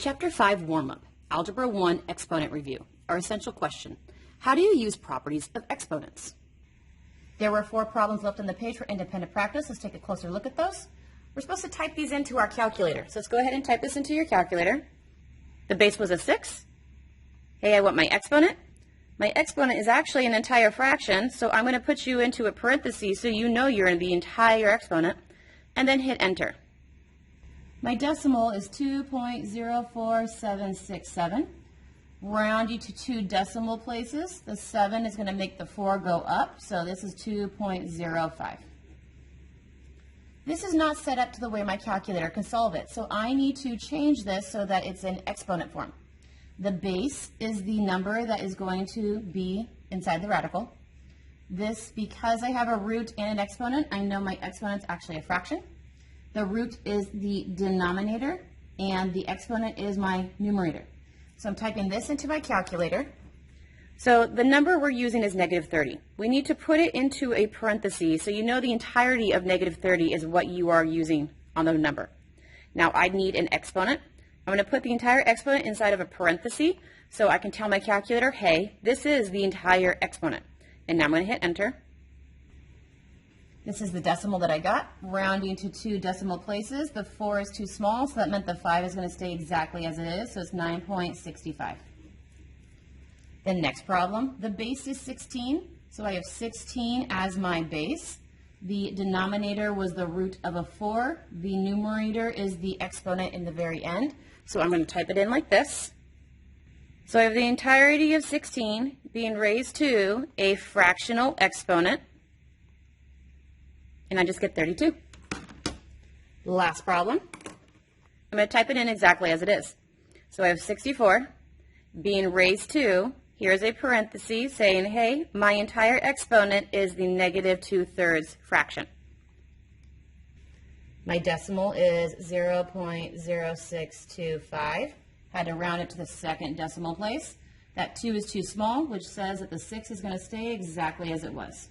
Chapter 5 Warm-Up, Algebra 1 Exponent Review. Our essential question, how do you use properties of exponents? There were 4 problems left on the page for independent practice. Let's take a closer look at those. We're supposed to type these into our calculator. So let's go ahead and type this into your calculator. The base was a 6. Hey, I want my exponent. My exponent is actually an entire fraction, so I'm going to put you into a parenthesis so you know you're in the entire exponent, and then hit enter. My decimal is 2.04767. Round you to 2 decimal places. The 7 is going to make the 4 go up, so this is 2.05. This is not set up to the way my calculator can solve it, so I need to change this so that it's in exponent form. The base is the number that is going to be inside the radical. This, because I have a root and an exponent, I know my exponent is actually a fraction. The root is the denominator, and the exponent is my numerator. So I'm typing this into my calculator. So the number we're using is negative 30. We need to put it into a parenthesis so you know the entirety of negative 30 is what you are using on the number. Now I need an exponent. I'm going to put the entire exponent inside of a parenthesis so I can tell my calculator, hey, this is the entire exponent. And now I'm going to hit enter. This is the decimal that I got, rounding to 2 decimal places. The 4 is too small, so that meant the 5 is going to stay exactly as it is, so it's 9.65. The next problem, the base is 16, so I have 16 as my base. The denominator was the root of a 4. The numerator is the exponent in the very end, so I'm going to type it in like this. So I have the entirety of 16 being raised to a fractional exponent, and I just get 32. Last problem. I'm going to type it in exactly as it is. So I have 64 being raised to, here's a parenthesis saying, hey, my entire exponent is the negative 2/3 fraction. My decimal is 0.0625. Had to round it to the second decimal place. That 2 is too small, which says that the 6 is going to stay exactly as it was.